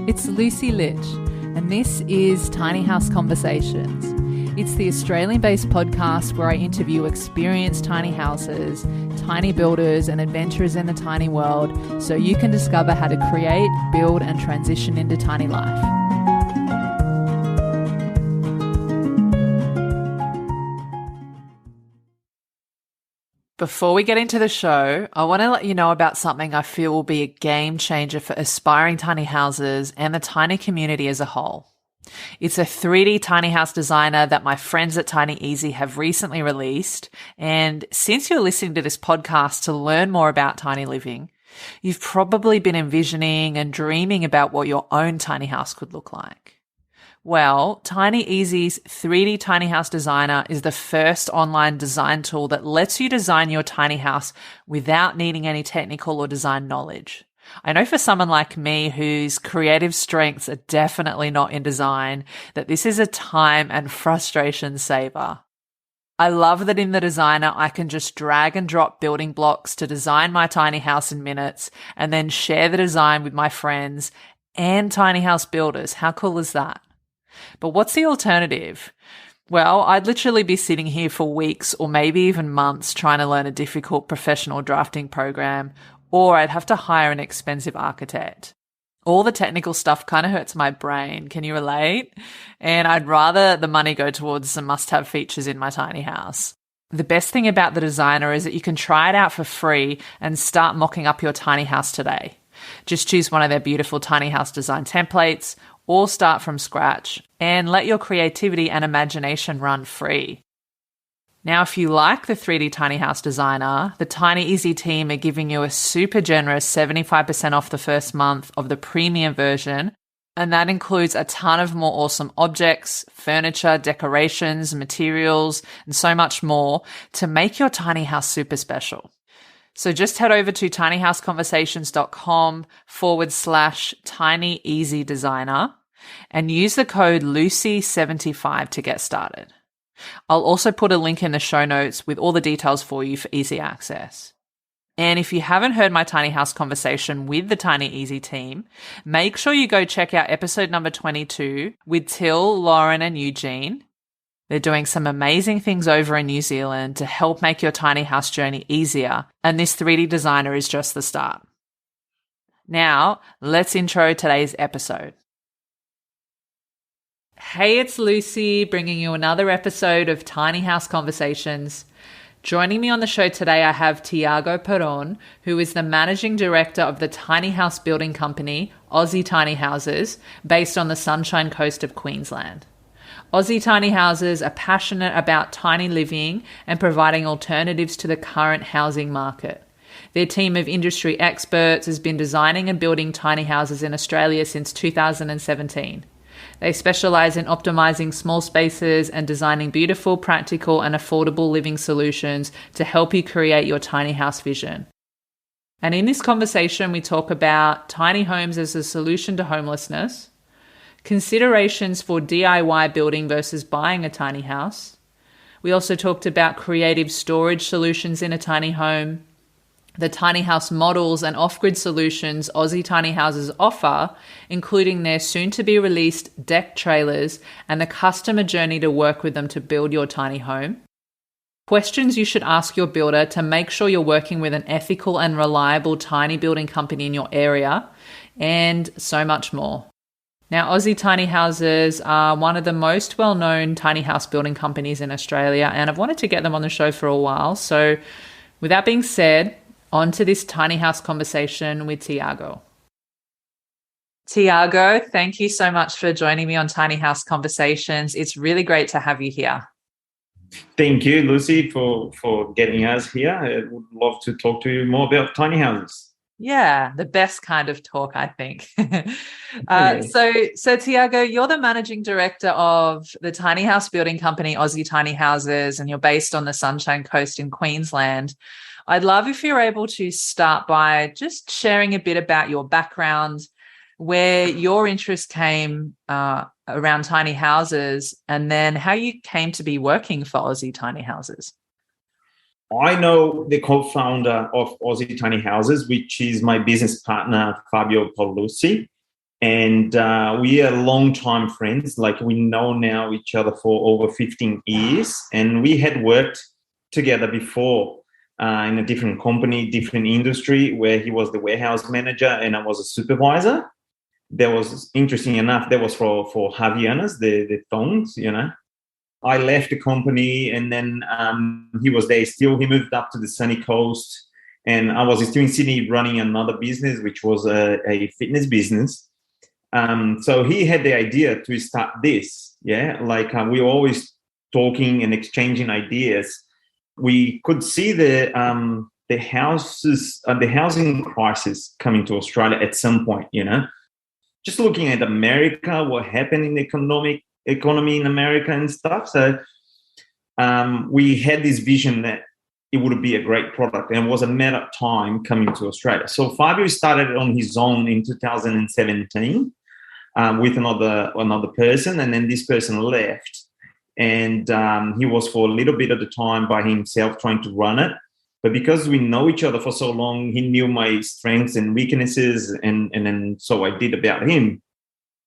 It's Lucy Litch, and this is Tiny House Conversations. It's the Australian-based podcast where I interview experienced tiny houses, tiny builders, and adventurers in the tiny world so you can discover how to create, build, and transition into tiny life. Before we get into the show, I want to let you know about something I feel will be a game changer for aspiring tiny houses and the tiny community as a whole. It's a 3D tiny house designer that my friends at Tiny Easy have recently released. And since you're listening to this podcast to learn more about tiny living, you've probably been envisioning and dreaming about what your own tiny house could look like. Well, Tiny Easy's 3D Tiny House Designer is the first online design tool that lets you design your tiny house without needing any technical or design knowledge. I know for someone like me whose creative strengths are definitely not in design, that this is a time and frustration saver. I love that in the designer, I can just drag and drop building blocks to design my tiny house in minutes and then share the design with my friends and tiny house builders. How cool is that? But what's the alternative? Well, I'd literally be sitting here for weeks or maybe even months trying to learn a difficult professional drafting program, or I'd have to hire an expensive architect. All the technical stuff kind of hurts my brain. Can you relate? And I'd rather the money go towards some must-have features in my tiny house. The best thing about the designer is that you can try it out for free and start mocking up your tiny house today. Just choose one of their beautiful tiny house design templates or start from scratch and let your creativity and imagination run free. Now, if you like the 3D Tiny House Designer, the Tiny Easy team are giving you a super generous 75% off the first month of the premium version, and that includes a ton of more awesome objects, furniture, decorations, materials, and so much more to make your tiny house super special. So just head over to tinyhouseconversations.com/tinyeasydesigner and use the code LUCY75 to get started. I'll also put a link in the show notes with all the details for you for easy access. And if you haven't heard my tiny house conversation with the Tiny Easy team, make sure you go check out episode number 22 with Till, Lauren, and Eugene. They're doing some amazing things over in New Zealand to help make your tiny house journey easier, and this 3D designer is just the start. Now, let's intro today's episode. Hey, it's Lucy bringing you another episode of Tiny House Conversations. Joining me on the show today, I have Thiago Perrone, who is the managing director of the tiny house building company, Aussie Tiny Houses, based on the Sunshine Coast of Queensland. Aussie Tiny Houses are passionate about tiny living and providing alternatives to the current housing market. Their team of industry experts has been designing and building tiny houses in Australia since 2017. They specialize in optimizing small spaces and designing beautiful, practical, and affordable living solutions to help you create your tiny house vision. And in this conversation, we talk about tiny homes as a solution to homelessness, considerations for DIY building versus buying a tiny house. We also talked about creative storage solutions in a tiny home, the tiny house models and off-grid solutions Aussie Tiny Houses offer, including their soon-to-be-released deck trailers and the customer journey to work with them to build your tiny home. Questions you should ask your builder to make sure you're working with an ethical and reliable tiny building company in your area, and so much more. Now, Aussie Tiny Houses are one of the most well-known tiny house building companies in Australia, and I've wanted to get them on the show for a while. So with that being said, on to this tiny house conversation with Thiago. Thiago, thank you so much for joining me on Tiny House Conversations. It's really great to have you here. Thank you, Lucy, for getting us here. I would love to talk to you more about tiny houses. Yeah, the best kind of talk, I think. So Thiago, you're the managing director of the tiny house building company, Aussie Tiny Houses, and you're based on the Sunshine Coast in Queensland. I'd love if you're able to start by just sharing a bit about your background, where your interest came around tiny houses, and then how you came to be working for Aussie Tiny Houses. I know the co-founder of Aussie Tiny Houses, which is my business partner, Fabio Paolucci. And we are long-time friends. Like, we know now each other for over 15 years, and we had worked together before in a different company, different industry, where he was the warehouse manager and I was a supervisor. That was, interesting enough, that was for Havaianas, the thongs, I left the company, and then he was there still. He moved up to the sunny coast, and I was still in Sydney running another business, which was a fitness business. So he had the idea to start this. Yeah, like we were always talking and exchanging ideas. We could see the houses, the housing crisis coming to Australia at some point. Just looking at America, what happened in the economy in America and stuff. So we had this vision that it would be a great product, and it was a matter of time coming to Australia. So Fabio started on his own in 2017 with another person, and then this person left, and he was for a little bit of the time by himself trying to run it. But because we know each other for so long, he knew my strengths and weaknesses, and then so I did about him.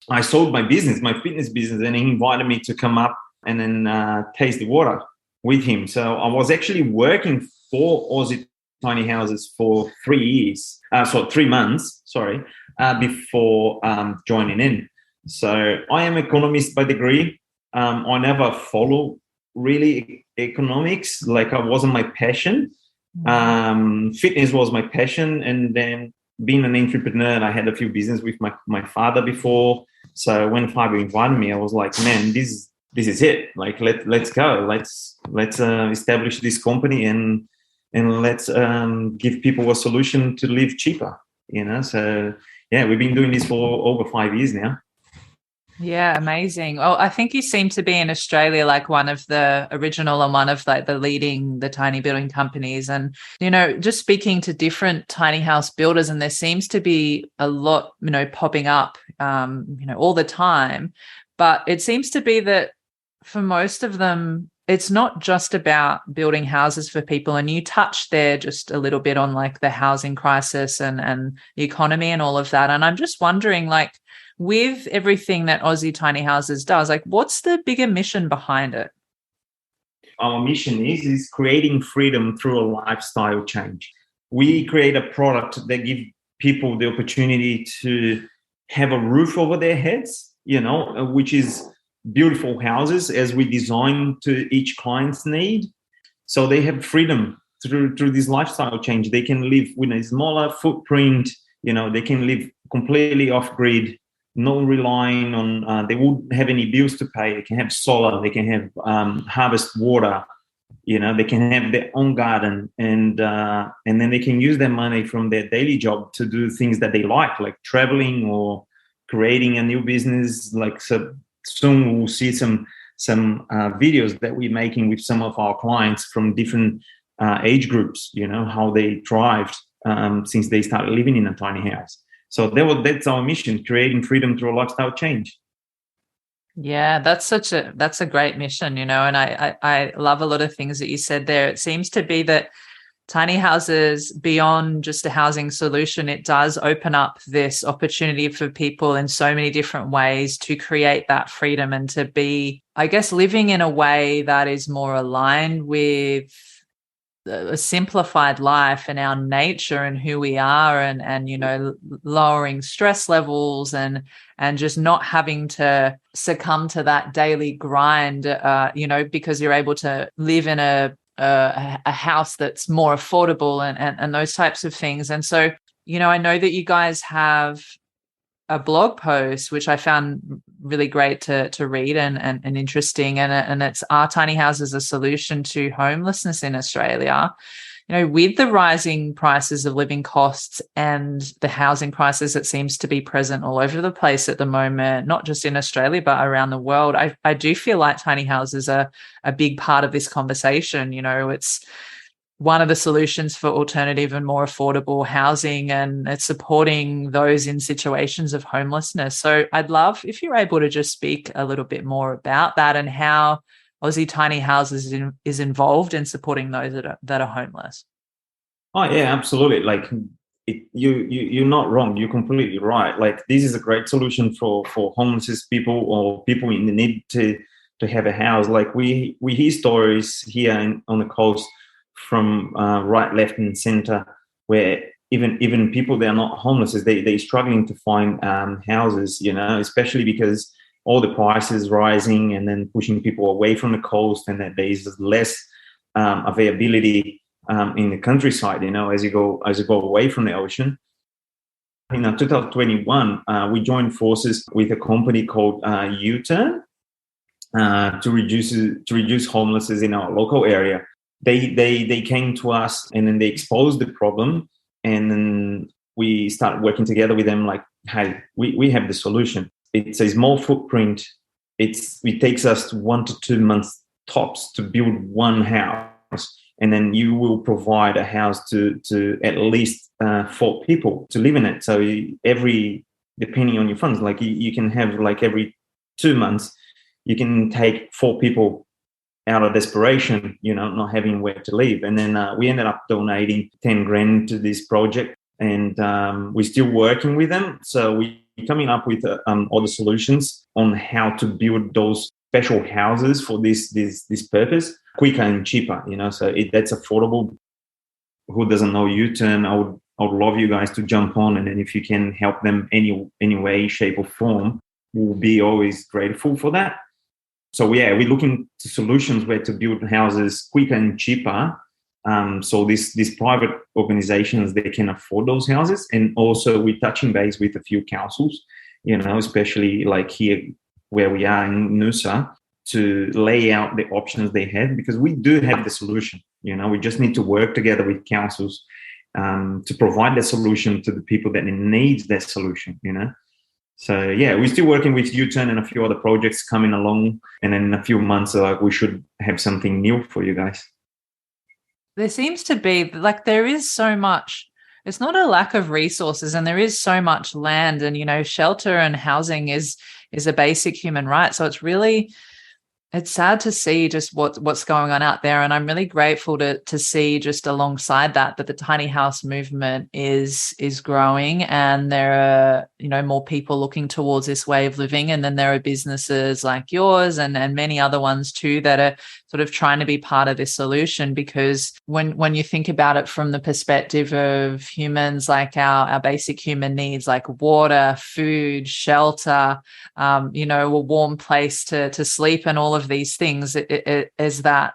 I sold my business, my fitness business, and he invited me to come up and then taste the water with him. So I was actually working for Aussie Tiny Houses for 3 months, before joining in. So I am economist by degree. I never follow really economics, like it wasn't my passion. Fitness was my passion, and then being an entrepreneur, I had a few business with my father before. So when Fabio invited me, I was like, man, this is it. Like, let's go. Let's establish this company and let's give people a solution to live cheaper. So yeah, we've been doing this for over 5 years now. Yeah, amazing. Well, I think you seem to be in Australia like one of the original and one of like the tiny building companies. And, just speaking to different tiny house builders, and there seems to be a lot, popping up, all the time. But it seems to be that for most of them, it's not just about building houses for people. And you touched there just a little bit on like the housing crisis and the economy and all of that. And I'm just wondering, like, with everything that Aussie Tiny Houses does, like, what's the bigger mission behind it? Our mission is creating freedom through a lifestyle change. We create a product that gives people the opportunity to have a roof over their heads, which is beautiful houses as we design to each client's need. So they have freedom through this lifestyle change. They can live with a smaller footprint, they can live completely off grid, no relying on, they won't have any bills to pay. They can have solar, they can have harvest water, they can have their own garden, and then they can use their money from their daily job to do things that they like traveling or creating a new business. Like, so soon we'll see some videos that we're making with some of our clients from different age groups, how they thrived since they started living in a tiny house. So that's our mission, creating freedom through a lifestyle change. Yeah, that's a great mission, and I love a lot of things that you said there. It seems to be that tiny houses, beyond just a housing solution, it does open up this opportunity for people in so many different ways to create that freedom and to be, I guess, living in a way that is more aligned with a simplified life and our nature and who we are, and lowering stress levels and just not having to succumb to that daily grind, because you're able to live in a house that's more affordable and those types of things. And so, I know that you guys have a blog post, which I found really great to read and interesting. And it's Are Tiny Houses a Solution to Homelessness in Australia? With the rising prices of living costs and the housing crisis that seems to be present all over the place at the moment, not just in Australia, but around the world, I do feel like tiny houses are a big part of this conversation. It's one of the solutions for alternative and more affordable housing, and it's supporting those in situations of homelessness. So I'd love if you're able to just speak a little bit more about that and how Aussie Tiny Houses is involved in supporting those that are homeless. Oh yeah, absolutely. Like, you're not wrong. You're completely right. Like, this is a great solution for homeless people or people in the need to have a house. Like, we hear stories here on the coast from right, left, and centre, where even people that are not homeless, they're struggling to find houses. Especially because all the prices rising and then pushing people away from the coast, and that there's less availability in the countryside, as you go away from the ocean. In 2021, we joined forces with a company called U-Turn to reduce homelessness in our local area. They came to us, and then they exposed the problem, and then we started working together with them. Like, hey, we have the solution. It's a small footprint. It takes us 1 to 2 months tops to build one house, and then you will provide a house to at least 4 people to live in it. So depending on your funds, like you can have, like, every 2 months, you can take 4 people out of desperation, not having where to live. And then we ended up donating 10 grand to this project, and we're still working with them. So we're coming up with other solutions on how to build those special houses for this purpose quicker and cheaper. So that's affordable. Who doesn't know U-Turn? I would love you guys to jump on, and then if you can help them any way, shape, or form, we'll be always grateful for that. So yeah, we're looking to solutions where to build houses quicker and cheaper. So these private organizations, they can afford those houses. And also we're touching base with a few councils, especially like here where we are in Noosa, to lay out the options they have, because we do have the solution. We just need to work together with councils to provide the solution to the people that need that solution, So yeah, we're still working with U-Turn and a few other projects coming along, and then in a few months, we should have something new for you guys. There seems to be, like, there is so much. It's not a lack of resources, and there is so much land, and shelter and housing is a basic human right. So it's sad to see just what's going on out there. And I'm really grateful to see, just alongside that the tiny house movement is growing, and there are, more people looking towards this way of living. And then there are businesses like yours and many other ones too that are sort of trying to be part of this solution. Because when you think about it from the perspective of humans, like our basic human needs, like water, food, shelter, a warm place to sleep, and all of these things, it is that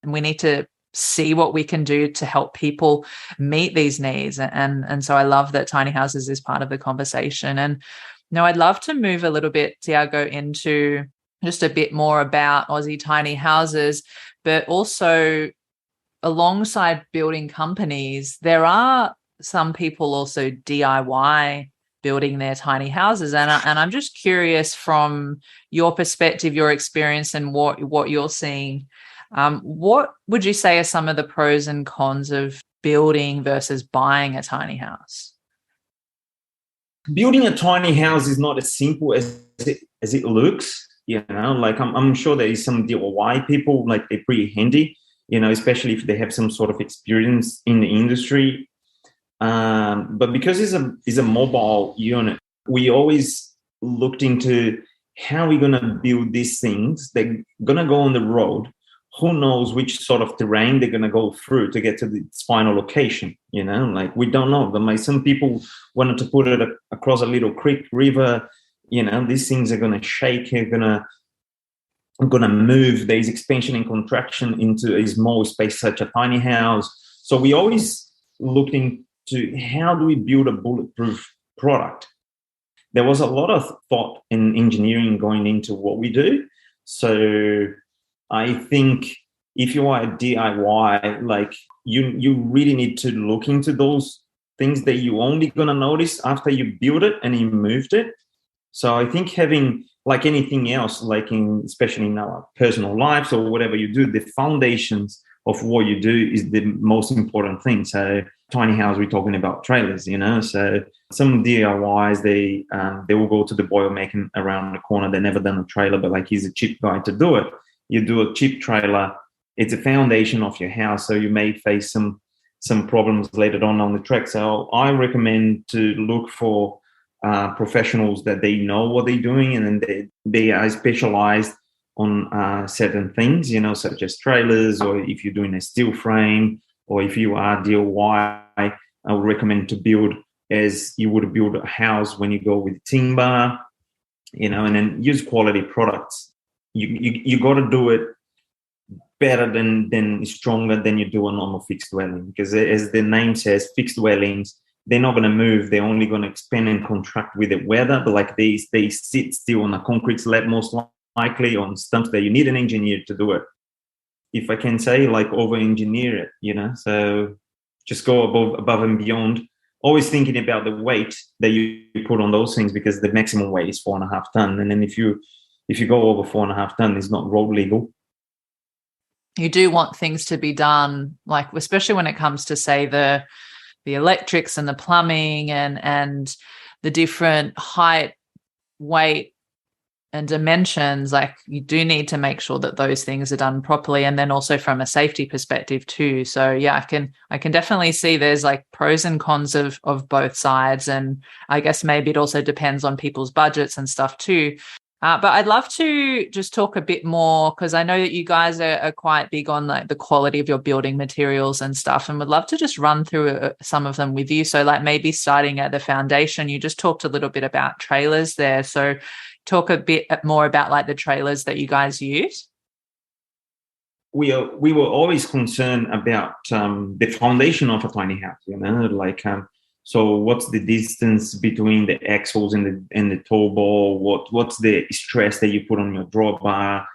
we need to see what we can do to help people meet these needs. And so I love that tiny houses is part of the conversation. And I'd love to move a little bit, Thiago, into just a bit more about Aussie Tiny Houses, but also alongside building companies, there are some people also DIY building their tiny houses. And I'm just curious, from your perspective, your experience, and what you're seeing, what would you say are some of the pros and cons of building versus buying a tiny house? Building a tiny house is not as simple as it looks. Like I'm sure there is some DIY people, like, they're pretty handy, especially if they have some sort of experience in the industry. But because it's a mobile unit, we always looked into how we're going to build these things. They're going to go on the road. Who knows which sort of terrain they're going to go through to get to the final location, like, we don't know. But some people wanted to put it across a little creek, river. These things are going to shake. They're going to move. There's expansion and contraction into a small space, such a tiny house. So we always looked into how do we build a bulletproof product. There was a lot of thought and engineering going into what we do. So I think if you are a DIY, like, you really need to look into those things that you're only going to notice after you build it and you moved it. So I think having, like anything else, like especially in our personal lives or whatever you do, the foundations of what you do is the most important thing. So tiny house, we're talking about trailers, So some DIYs, they will go to the boil making around the corner. They've never done a trailer, but like, he's a cheap guy to do it. You do a cheap trailer. It's a foundation of your house. So you may face some some problems later on the track. So I recommend to look for professionals that they know what they're doing, and then they are specialized on certain things, such as trailers, or if you're doing a steel frame, or if you are DIY, I would recommend to build as you would build a house when you go with timber, and then use quality products. You got to do it better than stronger than you do a normal fixed dwelling, because as the name says, fixed dwellings, they're not going to move. They're only going to expand and contract with the weather, but like they sit still on a concrete slab, most likely on stumps that you need an engineer to do it. If I can say, like, over engineer it, so just go above and beyond, always thinking about the weight that you put on those things, because the maximum weight is 4.5 tons. And then if you go over 4.5 tons, it's not road legal. You do want things to be done, like, especially when it comes to, say, the electrics and the plumbing and the different height, weight, and dimensions. Like, you do need to make sure that those things are done properly, and then also from a safety perspective too. So yeah, I can definitely see there's like pros and cons of both sides, and I guess maybe it also depends on people's budgets and stuff too. But I'd love to just talk a bit more, because I know that you guys are quite big on like the quality of your building materials and stuff, and would love to just run through some of them with you. So like maybe starting at the foundation, you just talked a little bit about trailers there. So talk a bit more about like the trailers that you guys use. We were always concerned about the foundation of a tiny house, so what's the distance between the axles and the toe ball? What's the stress that you put on your drawbar?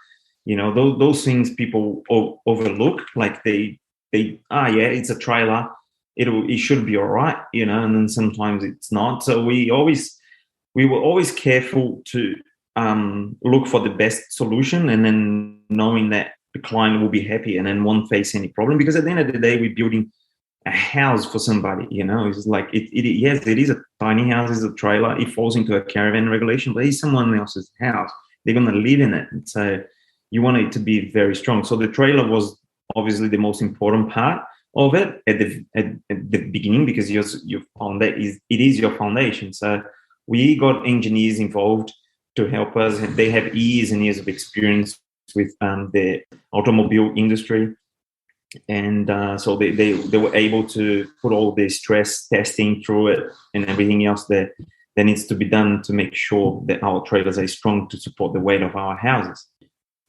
Those things people overlook. Like it's a trailer. It should be all right, and then sometimes it's not. So we were always careful to look for the best solution, and then knowing that the client will be happy and then won't face any problem. Because at the end of the day, we're building a house for somebody, It's like yes, it is a tiny house, it's a trailer. It falls into a caravan regulation, but it's someone else's house. They're going to live in it, and so you want it to be very strong. So the trailer was obviously the most important part of it at the beginning, because your it is your foundation. So we got engineers involved to help us. They have years and years of experience with the automobile industry. And so they were able to put all the stress testing through it and everything else that needs to be done to make sure that our trailers are strong to support the weight of our houses.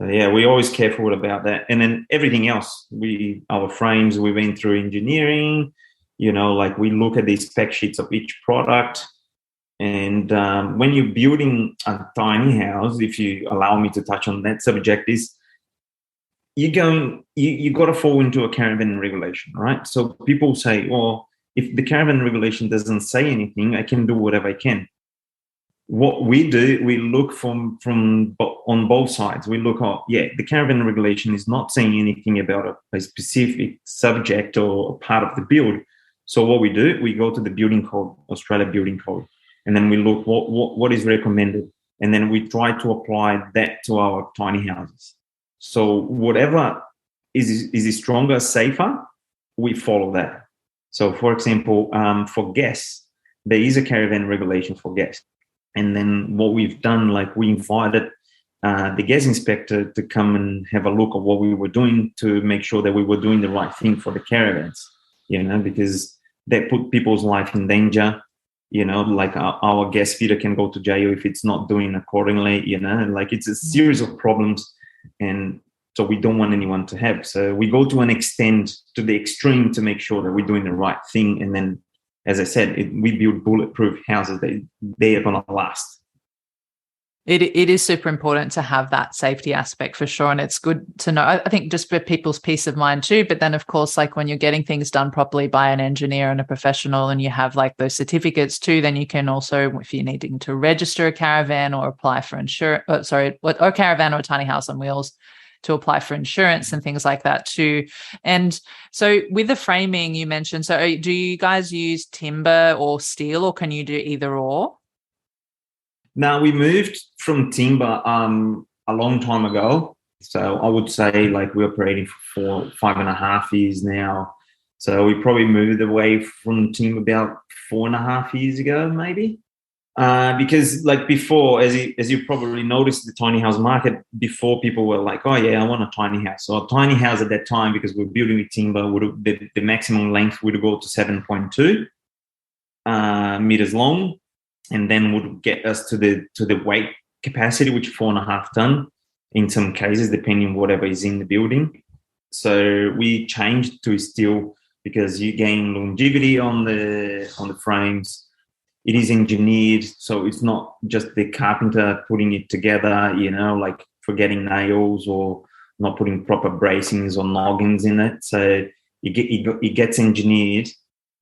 So yeah, we're always careful about that. And then everything else, our frames, we went through engineering, like we look at the spec sheets of each product. And when you're building a tiny house, if you allow me to touch on that subject, is you got to fall into a caravan regulation, right? So people say, well, if the caravan regulation doesn't say anything, I can do whatever I can. What we do, we look from on both sides. We look at, the caravan regulation is not saying anything about a specific subject or part of the build. So what we do, we go to the building code, Australia Building Code, and then we look what is recommended, and then we try to apply that to our tiny houses. So whatever is stronger, safer, we follow that. So, for example, for gas, there is a caravan regulation for gas. And then what we've done, like we invited the gas inspector to come and have a look at what we were doing to make sure that we were doing the right thing for the caravans, because they put people's life in danger. Like our gas feeder can go to jail if it's not doing accordingly, like it's a series of problems. And so we don't want anyone to have. So we go to an extent, to the extreme, to make sure that we're doing the right thing. And then, as I said, we build bulletproof houses that they are going to last. It is super important to have that safety aspect for sure. And it's good to know, I think, just for people's peace of mind too. But then, of course, like when you're getting things done properly by an engineer and a professional, and you have like those certificates too, then you can also, if you're needing to register a caravan or apply for insurance, or caravan or a tiny house on wheels, to apply for insurance and things like that too. And so with the framing you mentioned, so do you guys use timber or steel, or can you do either or? Now, we moved from timber a long time ago. So I would say like we're operating for 5.5 years now. So we probably moved away from timber about 4.5 years ago, maybe. Because like before, as you probably noticed, the tiny house market before, people were like, oh yeah, I want a tiny house. So a tiny house at that time, because we're building with timber, the maximum length would go to 7.2 meters long, and then would get us to the weight capacity, which 4.5 ton in some cases, depending on whatever is in the building. So we changed to steel because you gain longevity on the frames. It is engineered, so it's not just the carpenter putting it together, like forgetting nails or not putting proper bracings or noggins in it. So it gets engineered,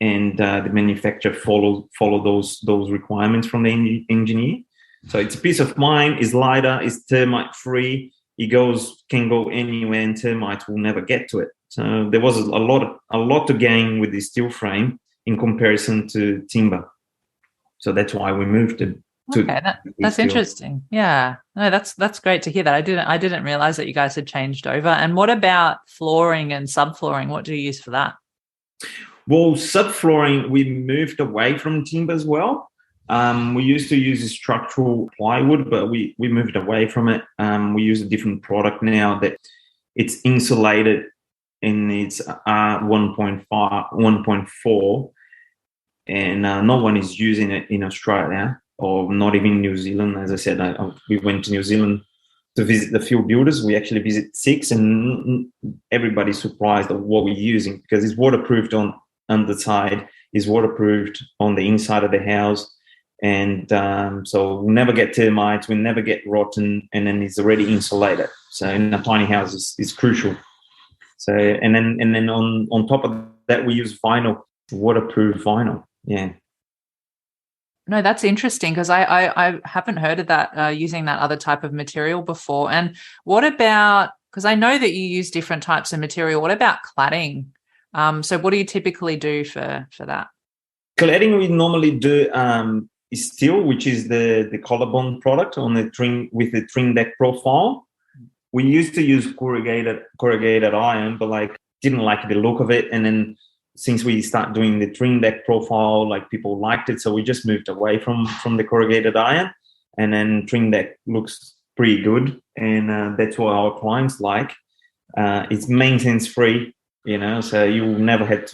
and the manufacturer follow those requirements from the engineer. So it's peace of mind. It's lighter. It's termite free. Can go anywhere, and termites will never get to it. So there was a lot to gain with the steel frame in comparison to timber. So that's why we moved to. Okay, that's interesting. Yeah, no, that's great to hear that. I didn't realize that you guys had changed over. And what about flooring and subflooring? What do you use for that? Well, subflooring, we moved away from timber as well. We used to use structural plywood, but we moved away from it. We use a different product now that it's insulated, and it's 1.4, and no one is using it in Australia, or not even New Zealand. As I said, we went to New Zealand to visit the few builders. We actually visit 6, and everybody's surprised at what we're using, because it's waterproofed on the side, is waterproofed on the inside of the house. And so we'll never get termites, we'll never get rotten, and then it's already insulated. So in a tiny house is crucial. So and then on top of that, we use vinyl, waterproof vinyl. Yeah. No, that's interesting, because I haven't heard of that, using that other type of material before. And what about, because I know that you use different types of material, what about cladding? So what do you typically do for that? Cladding we normally do is steel, which is the collarbone product on the trim, with the trim deck profile. We used to use corrugated iron, but like didn't like the look of it. And then since we start doing the trim deck profile, like people liked it, so we just moved away from the corrugated iron, and then trim deck looks pretty good, and that's what our clients like. It's maintenance free, so you will never have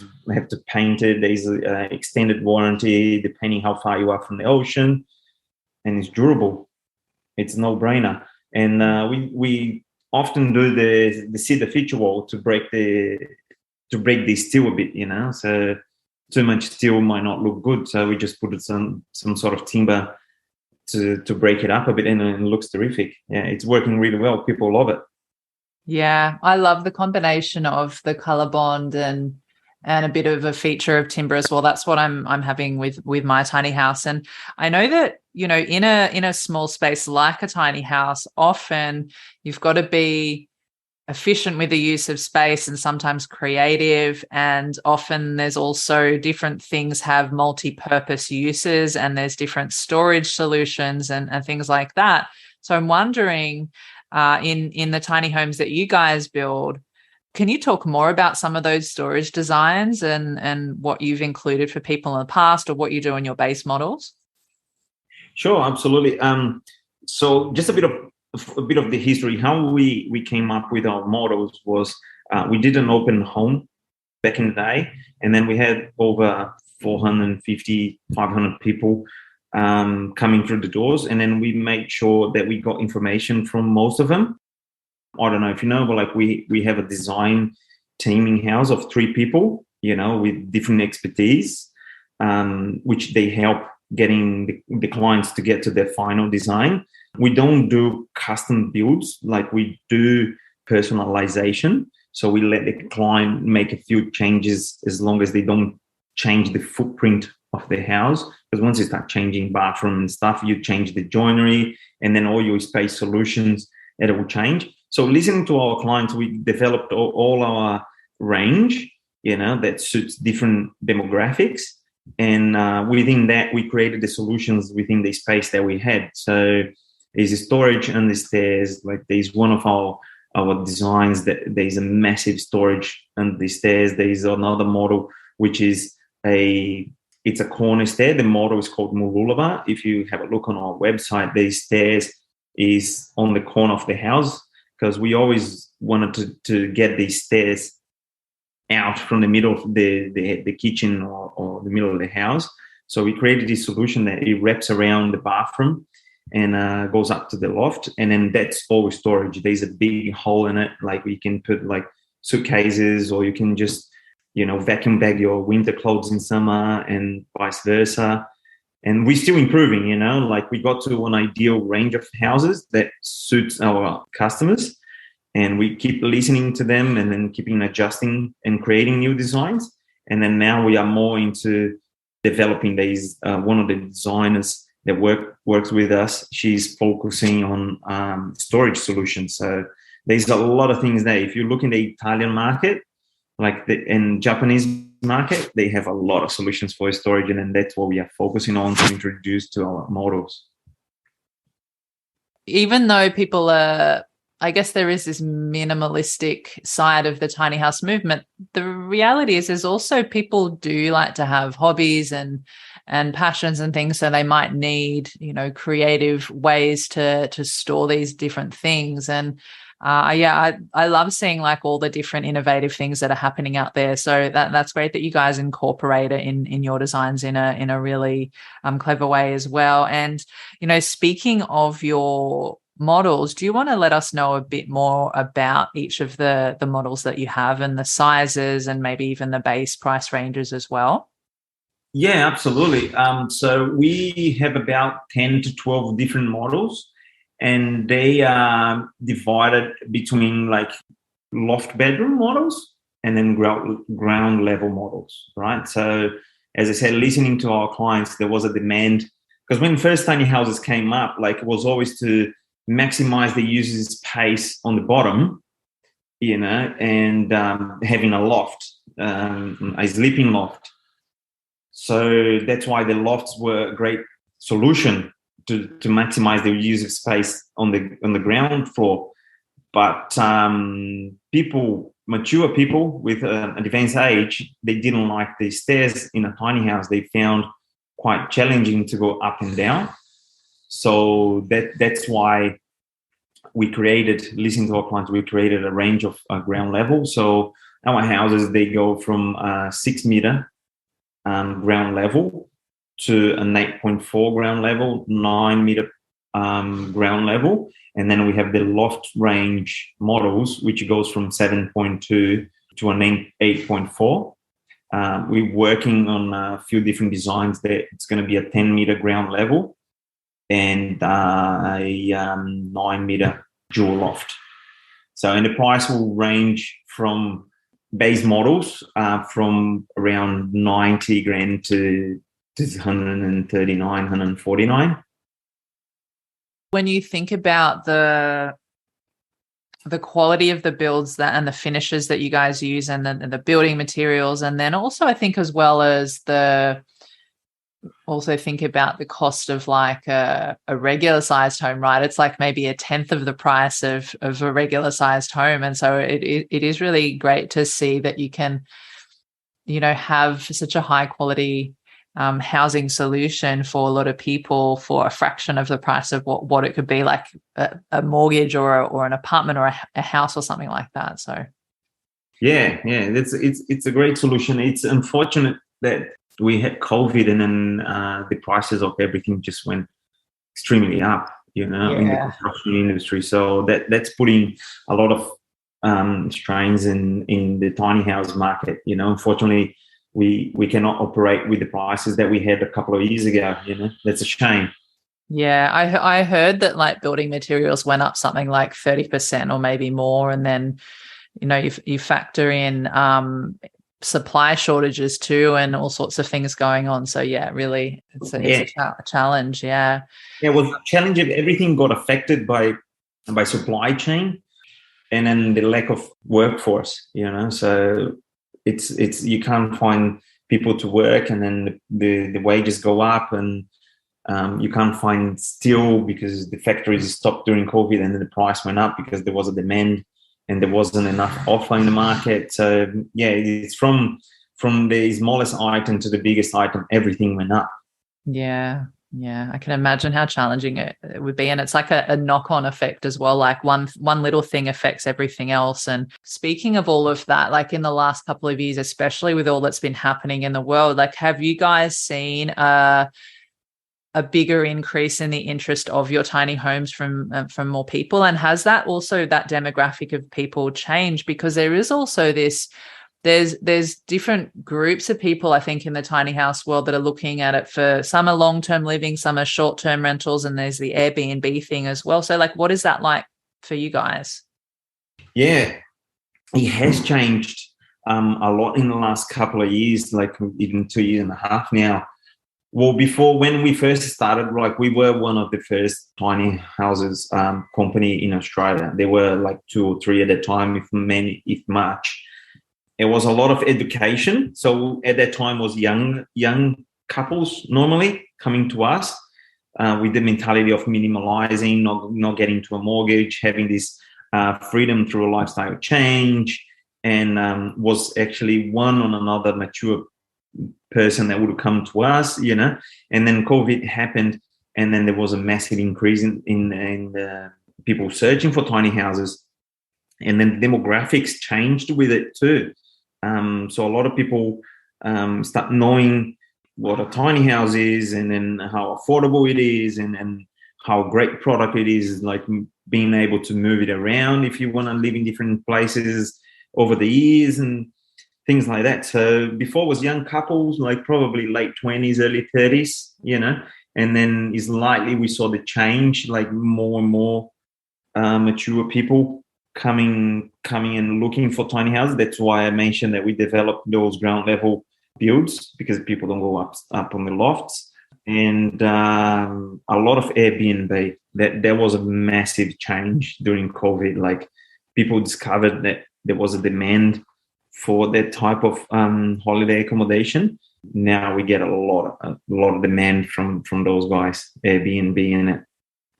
to paint it. There's an extended warranty depending how far you are from the ocean, and it's durable. It's no brainer. And we often do the cedar feature wall to break the steel a bit, so too much steel might not look good, so we just put some sort of timber to break it up a bit, and it looks terrific. Yeah, it's working really well. People love it. Yeah, I love the combination of the color bond and a bit of a feature of timber as well. That's what I'm having with my tiny house. And I know that, in a small space like a tiny house, often you've got to be efficient with the use of space and sometimes creative, and often there's also different things have multi-purpose uses, and there's different storage solutions and things like that. So I'm wondering, in the tiny homes that you guys build, can you talk more about some of those storage designs and what you've included for people in the past, or what you do in your base models? Sure, absolutely. So just a bit of the history. How we came up with our models was we did an open home back in the day, and then we had over 450, 500 people coming through the doors, and then we made sure that we got information from most of them. I don't know if you know, but like we have a design teaming house of 3 people, with different expertise, which they help getting the clients to get to their final design. We don't do custom builds, like we do personalization. So we let the client make a few changes, as long as they don't change the footprint of the house. Because once you start changing bathroom and stuff, you change the joinery, and then all your space solutions, it will change. So listening to our clients, we developed all our range, that suits different demographics. And within that, we created the solutions within the space that we had. So there's a storage under the stairs. Like there's one of our our designs, that there's a massive storage under the stairs. There is another model which is it's a corner stair. The model is called Murulava. If you have a look on our website, these stairs is on the corner of the house, because we always wanted to get these stairs out from the middle of the kitchen or the middle of the house. So we created this solution that it wraps around the bathroom and goes up to the loft, and then that's always storage. There's a big hole in it, like we can put like suitcases, or you can just vacuum bag your winter clothes in summer, and vice versa. And we're still improving, like we got to an ideal range of houses that suits our customers, and we keep listening to them and then keeping adjusting and creating new designs. And then now we are more into developing these. One of the designers that works with us, she's focusing on storage solutions. So there's a lot of things there. If you look in the Italian market, and Japanese market, they have a lot of solutions for storage, and then that's what we are focusing on to introduce to our models. Even though people I guess there is this minimalistic side of the tiny house movement, the reality is there's also people do like to have hobbies and passions and things, so they might need creative ways to store these different things. And I love seeing like all the different innovative things that are happening out there. So that's great that you guys incorporate it in your designs in a really clever way as well. And speaking of your models, do you want to let us know a bit more about each of the models that you have and the sizes and maybe even the base price ranges as well? Yeah, absolutely. So we have about 10 to 12 different models, and they are divided between like loft bedroom models and then ground level models, right? So as I said, listening to our clients, there was a demand, because when first tiny houses came up, like it was always to maximize the user's space on the bottom, and having a loft, a sleeping loft. So that's why the lofts were a great solution to maximize the user space on the ground floor. But mature people with an advanced age, they didn't like the stairs in a tiny house. They found quite challenging to go up and down. So that's why listening to our clients, we created a range of ground level. So our houses, they go from 6 meter ground level to an 8.4 ground level, 9 meter ground level. And then we have the loft range models, which goes from 7.2 to an 8.4. We're working on a few different designs there. It's going to be a 10 meter ground level and a 9 meter dual loft. And the price will range from base models from around 90 grand to 139, 149. When you think about the quality of the builds and the finishes that you guys use and the building materials, and then also I think as well as think about the cost of like a regular sized home, right? It's like maybe a tenth of the price of a regular sized home. And so it is really great to see that you can, have such a high quality housing solution for a lot of people for a fraction of the price of what it could be like a mortgage or an apartment or a house or something like that. So yeah, it's a great solution. It's unfortunate that we had COVID and then the prices of everything just went extremely up, in the construction industry. So that's putting a lot of strains in the tiny house market. Unfortunately, we cannot operate with the prices that we had a couple of years ago. That's a shame. Yeah, I heard that like building materials went up something like 30% or maybe more, and then you factor in supply shortages too and all sorts of things going on. So yeah, really it's a challenge. Yeah, it was challenging. Everything got affected by supply chain and then the lack of workforce. So it's you can't find people to work, and then the wages go up, and you can't find steel because the factories stopped during COVID, and then the price went up because there was a demand. and there wasn't enough offer in the market. So yeah, it's from the smallest item to the biggest item, everything went up. Yeah. Yeah, I can imagine how challenging it would be. And it's like a knock-on effect as well. Like one little thing affects everything else. And speaking of all of that, like in the last couple of years, especially with all that's been happening in the world, like have you guys seen a bigger increase in the interest of your tiny homes from more people? And has that also, that demographic of people changed? Because there is also this, there's different groups of people, I think, in the tiny house world that are looking at it for, some are long-term living, some are short-term rentals, and there's the Airbnb thing as well. So like, what is that like for you guys? Yeah, it has changed a lot in the last couple of years, like even 2.5 years now. Well, before, when we first started, like we were one of the first tiny houses company in Australia. There were like 2 or 3 at a time, if much. It was a lot of education. So at that time was young couples normally coming to us with the mentality of minimalizing, not getting to a mortgage, having this freedom through a lifestyle change, and was actually one on another mature person that would come to us, you know. And then COVID happened, and then there was a massive increase in people searching for tiny houses, and then the demographics changed with it too. So a lot of people start knowing what a tiny house is, and then how affordable it is, and how great product it is, like being able to move it around if you want to live in different places over the years and things like that. So before was young couples, like probably late 20s, early 30s, you know, and then is likely we saw the change, like more and more mature people coming and looking for tiny houses. That's why I mentioned that we developed those ground level builds, because people don't go up on the lofts. And a lot of Airbnb. That was a massive change during COVID. Like people discovered that there was a demand for that type of holiday accommodation. Now we get a lot of demand from those guys, Airbnb in it.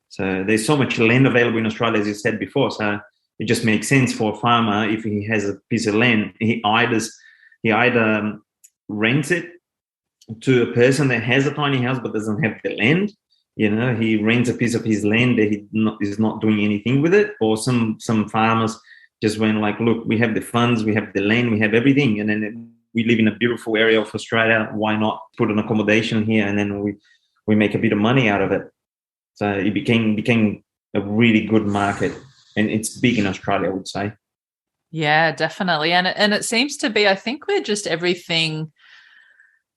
So there's so much land available in Australia, as you said before. So it just makes sense for a farmer, if he has a piece of land, he either rents it to a person that has a tiny house but doesn't have the land. You know, he rents a piece of his land that is not doing anything with it. Or some farmers just went like, look, we have the funds, we have the land, we have everything, and then we live in a beautiful area of Australia. Why not put an accommodation here, and then we make a bit of money out of it. So it became a really good market, and it's big in Australia, I would say. Yeah, definitely. And it seems to be, I think we're just everything,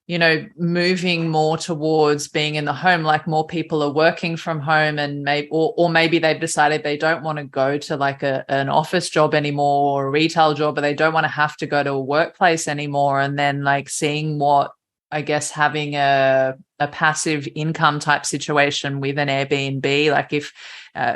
you know, moving more towards being in the home. Like more people are working from home, and maybe they've decided they don't want to go to like an office job anymore, or a retail job, or they don't want to have to go to a workplace anymore. And then like seeing what, I guess, having a passive income type situation with an Airbnb, like if,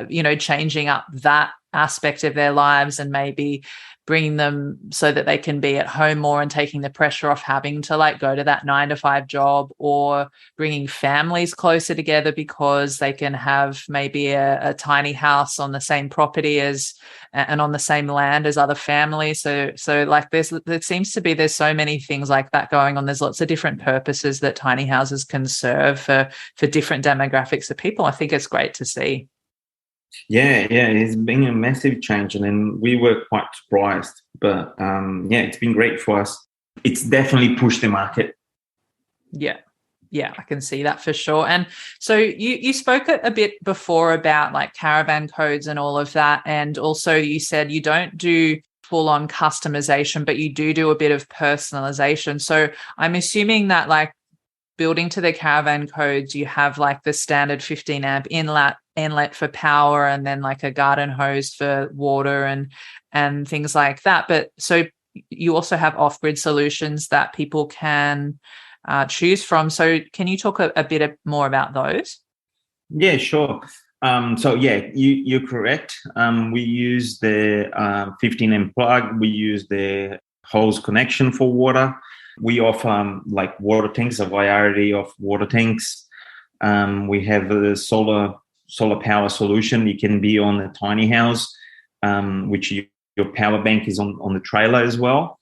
you know, changing up that aspect of their lives and maybe bringing them so that they can be at home more and taking the pressure off having to like go to that 9-to-5 job, or bringing families closer together because they can have maybe a tiny house on the same property as and on the same land as other families. So like there seems to be, there's so many things like that going on. There's lots of different purposes that tiny houses can serve for different demographics of people. I think it's great to see. Yeah, it's been a massive change, and then we were quite surprised. But it's been great for us. It's definitely pushed the market. Yeah, I can see that for sure. And so you spoke a bit before about like caravan codes and all of that, and also you said you don't do full-on customization, but you do a bit of personalization. So I'm assuming that like building to the caravan codes, you have like the standard 15 amp inlet for power, and then like a garden hose for water and things like that. But so you also have off-grid solutions that people can choose from. So can you talk a bit more about those? Yeah, sure. So you're correct. We use the 15 amp plug. We use the hose connection for water. We offer like water tanks, a variety of water tanks. We have a solar power solution. It can be on a tiny house, which you power bank is on the trailer as well.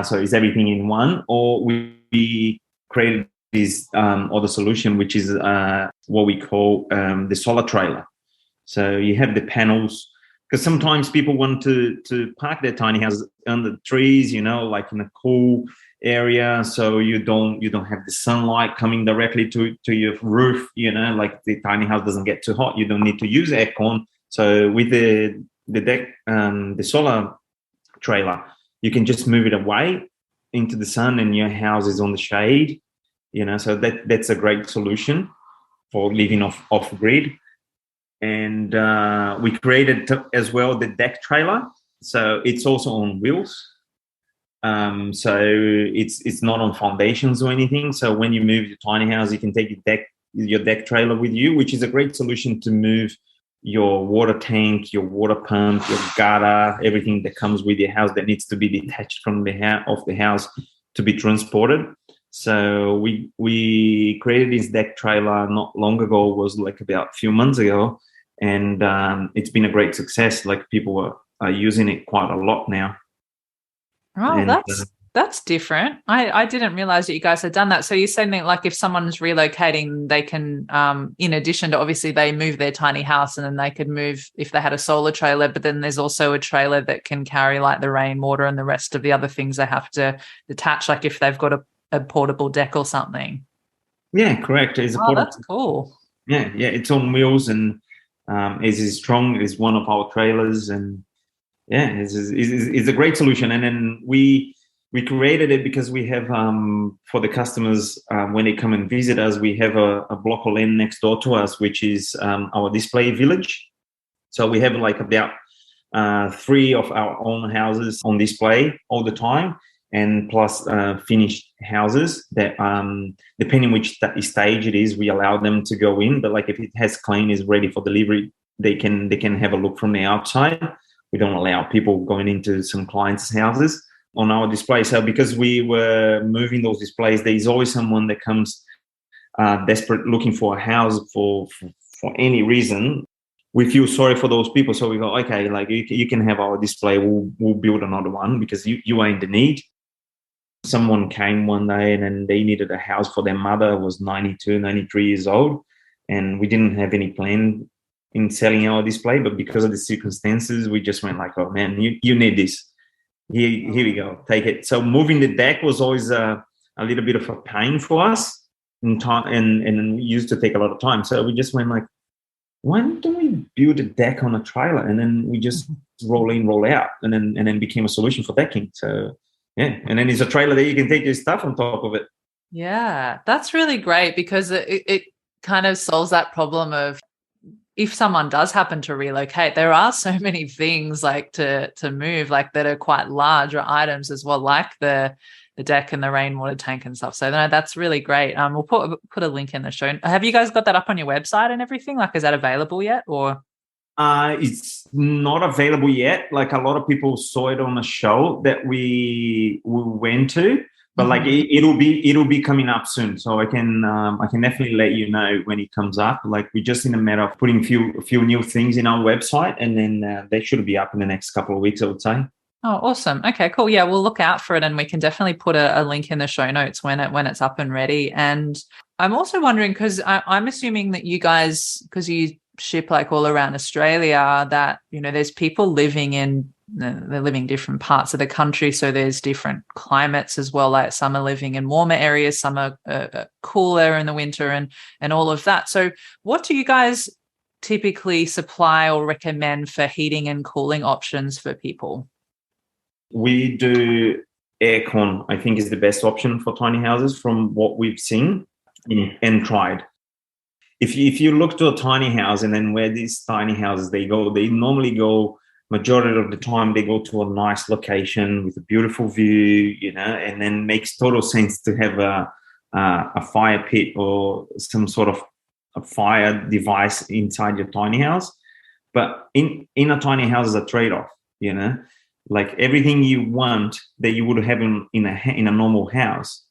So it's everything in one. Or we created this other solution, which is what we call the solar trailer. So you have the panels, because sometimes people want to park their tiny houses under the trees, like in a cool area, so you don't have the sunlight coming directly to your roof, like the tiny house doesn't get too hot. You don't need to use aircon. So with the deck, the solar trailer, you can just move it away into the sun and your house is on the shade, so that's a great solution for living off grid. And we created as well the deck trailer, so it's also on wheels. So it's not on foundations or anything. So when you move your tiny house, you can take your deck trailer with you, which is a great solution to move your water tank, your water pump, your gutter, everything that comes with your house that needs to be detached from the house to be transported. So we created this deck trailer not long ago. It was like about a few months ago, and it's been a great success. Like people are using it quite a lot now. Oh, and that's different. I didn't realize that you guys had done that. So you're saying that, like, if someone's relocating, they can, in addition to obviously they move their tiny house, and then they could move if they had a solar trailer, but then there's also a trailer that can carry like the rainwater and the rest of the other things they have to detach, like if they've got a portable deck or something. Yeah, correct. It's that's cool. Yeah, it's on wheels, and is strong. Is one of our trailers, and yeah, it's a great solution. And then we created it because we have for the customers when they come and visit us, we have a block of land next door to us, which is our display village. So we have like about 3 of our own houses on display all the time, and plus finished houses that depending which stage it is, we allow them to go in. But like if it has clean, is ready for delivery, they can have a look from the outside. We don't allow people going into some clients' houses on our display. So because we were moving those displays, there's always someone that comes desperate looking for a house for any reason. We feel sorry for those people. So we go, okay, like you can have our display. We'll build another one because you are in the need. Someone came one day and then they needed a house for their mother, was 92, 93 years old. And we didn't have any plan in selling our display, but because of the circumstances, we just went like, oh man, you need this. Here we go, take it. So moving the deck was always a little bit of a pain for us in time, and we used to take a lot of time. So we just went like, why don't we build a deck on a trailer, and then we just roll in, roll out, and then became a solution for decking. So yeah, and then it's a trailer that you can take your stuff on top of it. Yeah, that's really great because it kind of solves that problem of, if someone does happen to relocate, there are so many things like to move, like that are quite large, or items as well, like the deck and the rainwater tank and stuff. So no, that's really great. We'll put a link in the show. Have you guys got that up on your website and everything? Like, is that available yet, or? It's not available yet. Like a lot of people saw it on a show that we went to. But like it'll be coming up soon, so I can definitely let you know when it comes up. Like we're just in a matter of putting a few new things in our website, and then they should be up in the next couple of weeks, I would say. Oh, awesome. Okay, cool. Yeah, we'll look out for it, and we can definitely put a link in the show notes when it's up and ready. And I'm also wondering, because I'm assuming that you guys, because you ship like all around Australia, that there's people living in. They're living in different parts of the country, so there's different climates as well. Like some are living in warmer areas, some are cooler in the winter, and all of that. So what do you guys typically supply or recommend for heating and cooling options for people? We do aircon, I think, is the best option for tiny houses from what we've seen and tried. If you look to a tiny house, and then where these tiny houses they normally go, majority of the time they go to a nice location with a beautiful view, and then makes total sense to have a fire pit or some sort of a fire device inside your tiny house. But in a tiny house is a trade-off, like everything you want that you would have in a normal house,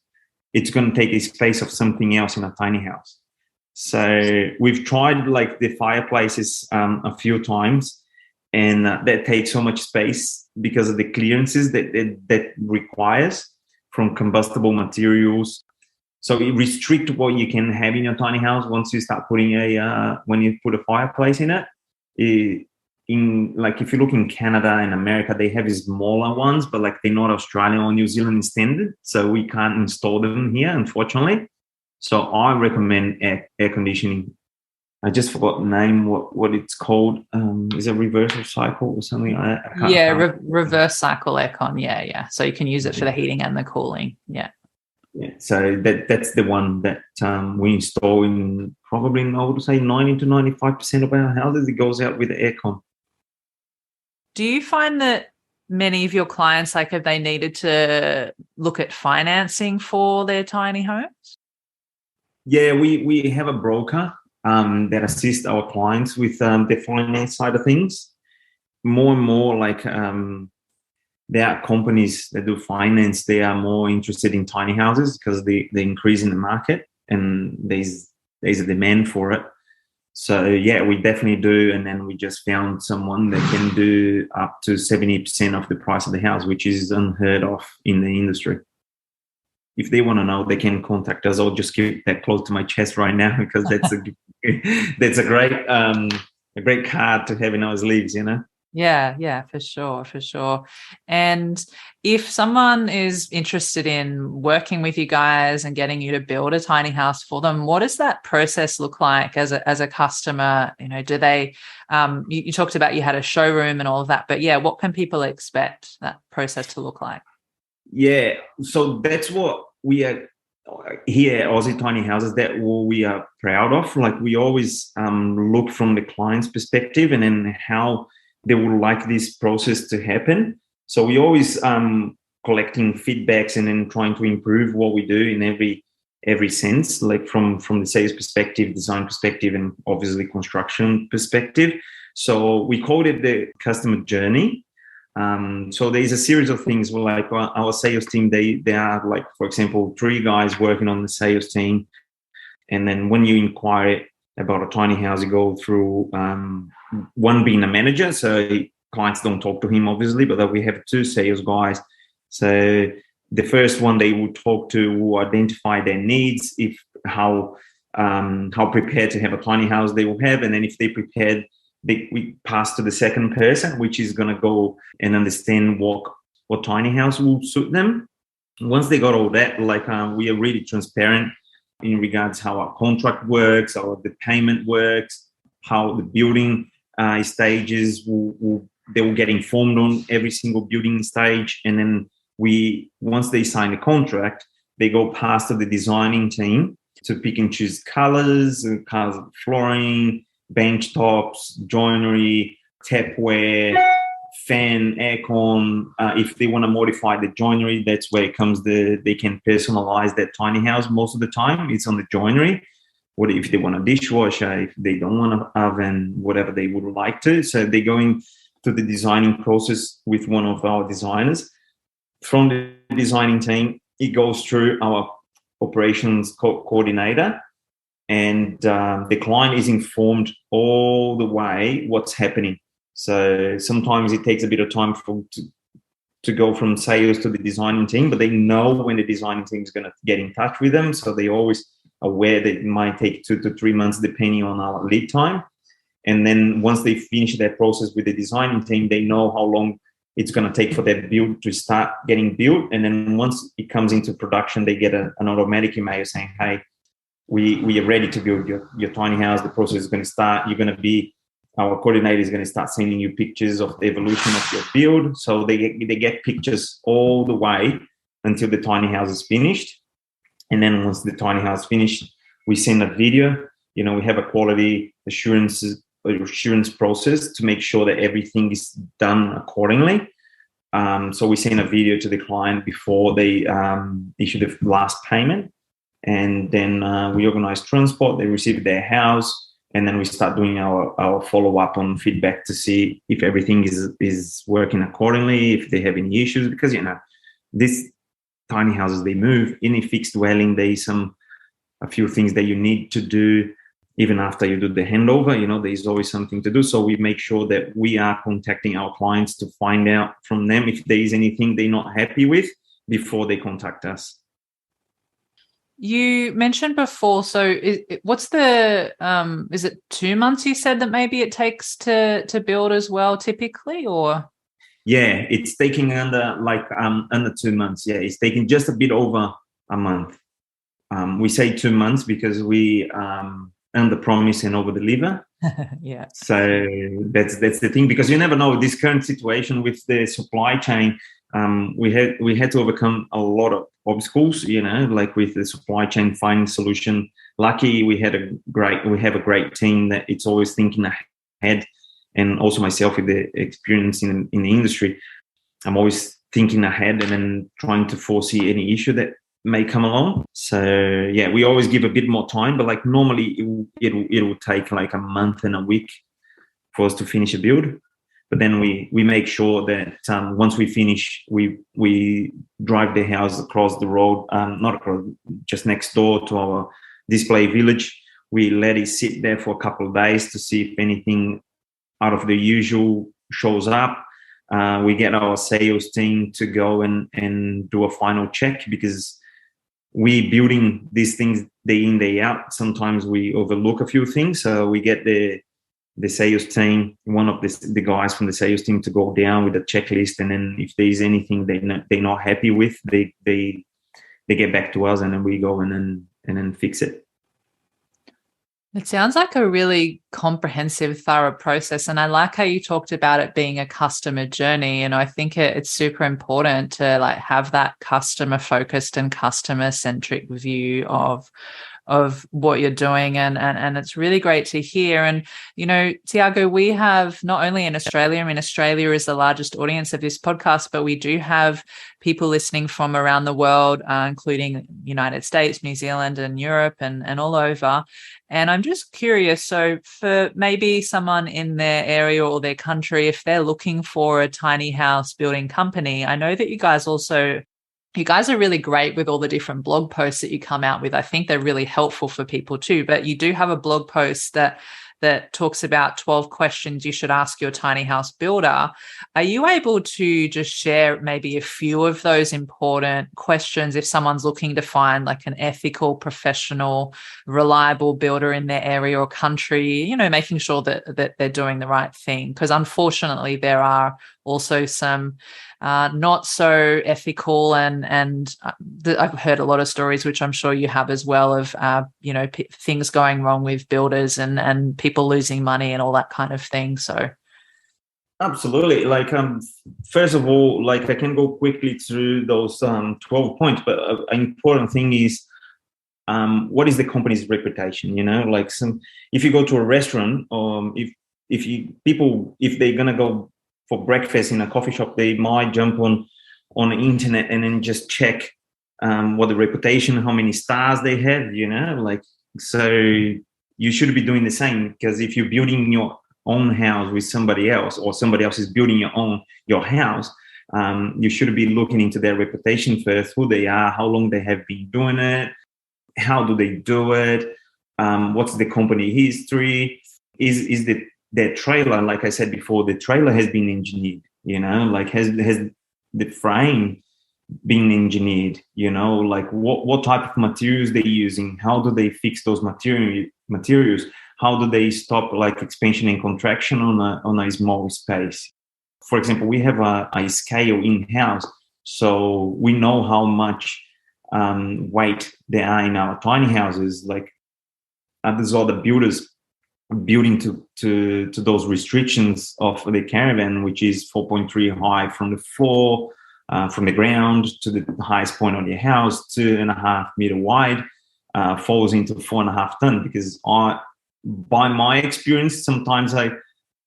it's going to take the space of something else in a tiny house. So we've tried like the fireplaces a few times, and that takes so much space because of the clearances that requires from combustible materials. So it restricts what you can have in your tiny house once you start putting when you put a fireplace in it. Like if you look in Canada and America, they have smaller ones, but like they're not Australian or New Zealand standard, so we can't install them here, unfortunately. So I recommend air conditioning. I just forgot the name, what it's called. Is it reversal cycle or something like that? Yeah, reverse cycle aircon. Yeah. So you can use it for the heating and the cooling. Yeah. Yeah. So that's the one that we install in probably, I would say, 90 to 95% of our houses. It goes out with the aircon. Do you find that many of your clients, like, have they needed to look at financing for their tiny homes? Yeah, we have a broker that assists our clients with the finance side of things. More and more, like there are companies that do finance. They are more interested in tiny houses because they increase in the market and there's a demand for it. So yeah, we definitely do. And then we just found someone that can do up to 70% of the price of the house, which is unheard of in the industry. If they want to know, they can contact us. I'll just keep that close to my chest right now because that's a great card to have in our sleeves, you know. Yeah, for sure. And if someone is interested in working with you guys and getting you to build a tiny house for them, what does that process look like as a customer? You know, do they? You talked about you had a showroom and all of that, but yeah, what can people expect that process to look like? Yeah, so that's what we are here at Aussie Tiny Houses, that what we are proud of. Like we always look from the client's perspective and then how they would like this process to happen. So we always collecting feedbacks and then trying to improve what we do in every sense, like from the sales perspective, design perspective, and obviously construction perspective. So we called it the customer journey. So there's a series of things where, like, our sales team, they are, like, for example, 3 guys working on the sales team. And then when you inquire about a tiny house, you go through one being a manager. So clients don't talk to him, obviously, but then we have 2 sales guys. So the first one they will talk to will identify their needs, if how prepared to have a tiny house they will have. And then if they're prepared, we pass to the second person, which is going to go and understand what tiny house will suit them. Once they got all that, like we are really transparent in regards how our contract works, how the payment works, how the building stages they will get informed on every single building stage. And then once they sign the contract, they go past to the designing team to pick and choose colors, flooring, bench tops, joinery, tapware, fan, aircon. If they want to modify the joinery, that's where it comes. They can personalize that tiny house. Most of the time, it's on the joinery. What if they want a dishwasher? If they don't want an oven, whatever they would like to. So they're going through the designing process with one of our designers. From the designing team, it goes through our operations coordinator. And the client is informed all the way what's happening. So sometimes it takes a bit of time to go from sales to the designing team, but they know when the designing team is going to get in touch with them. So they're always aware that it might take 2 to 3 months depending on our lead time. And then once they finish that process with the designing team, they know how long it's going to take for that build to start getting built. And then once it comes into production, they get an automatic email saying, hey, we are ready to build your tiny house. The process is going to start. Our coordinator is going to start sending you pictures of the evolution of your build. So they get pictures all the way until the tiny house is finished. And then once the tiny house is finished, we send a video. We have a quality assurance process to make sure that everything is done accordingly. So we send a video to the client before they issue the last payment. And then we organize transport. They receive their house, and then we start doing our follow-up on feedback to see if everything is working accordingly, if they have any issues. Because, these tiny houses, they move. In a fixed dwelling, there's a few things that you need to do even after you do the handover, there's always something to do. So we make sure that we are contacting our clients to find out from them if there is anything they're not happy with before they contact us. You mentioned before, so what's the, is it 2 months you said that maybe it takes to build as well typically, or? Yeah, it's taking under 2 months. Yeah, it's taking just a bit over a month. We say 2 months because we under promise and over deliver. Yeah. So that's the thing, because you never know this current situation with the supply chain. We had to overcome a lot of obstacles, like with the supply chain, finding solution. Lucky we have a great team that it's always thinking ahead, and also myself with the experience in the industry, I'm always thinking ahead and then trying to foresee any issue that may come along. So yeah, we always give a bit more time, but like normally it will take like a month and a week for us to finish a build. But then we make sure that once we finish, we drive the house across the road, not across, just next door to our display village. We let it sit there for a couple of days to see if anything out of the usual shows up. We get our sales team to go and do a final check, because we building these things day in, day out. Sometimes we overlook a few things. So we get the sales team, one of the guys from the sales team, to go down with a checklist, and then if there's anything they're not happy with, they get back to us, and then we go and then fix it. It sounds like a really comprehensive, thorough process. And I like how you talked about it being a customer journey. And I think it's super important to like have that customer focused and customer centric view of what you're doing. And it's really great to hear. And, Thiago, we have not only in Australia, Australia is the largest audience of this podcast, but we do have people listening from around the world, including United States, New Zealand, and Europe, and all over. And I'm just curious, so for maybe someone in their area or their country, if they're looking for a tiny house building company, I know that you guys are really great with all the different blog posts that you come out with. I think they're really helpful for people too, but you do have a blog post that talks about 12 questions you should ask your tiny house builder. Are you able to just share maybe a few of those important questions if someone's looking to find like an ethical, professional, reliable builder in their area or country, making sure that they're doing the right thing? Because unfortunately, there are also some not so ethical and I've heard a lot of stories, which I'm sure you have as well, of things going wrong with builders and people losing money and all that kind of thing. So absolutely, like first of all, like I can go quickly through those 12 points, but an important thing is what is the company's reputation? Like if you go to a restaurant, if they're gonna go for breakfast in a coffee shop, they might jump on the internet and then just check what the reputation, how many stars they have, so you should be doing the same, because if you're building your own house with somebody else, or somebody else is building your house, you should be looking into their reputation first, who they are, how long they have been doing it, how do they do it, what's the company history, is their trailer, like I said before, the trailer has been engineered, like has the frame been engineered, like what type of materials they're using, how do they fix those materials, how do they stop like expansion and contraction on a small space. For example, we have a scale in-house, so we know how much weight there are in our tiny houses. Like others are the builders building to those restrictions of the caravan, which is 4.3 high from the floor, from the ground to the highest point of your house, 2.5 meter wide, falls into 4.5 ton. Because by my experience, sometimes I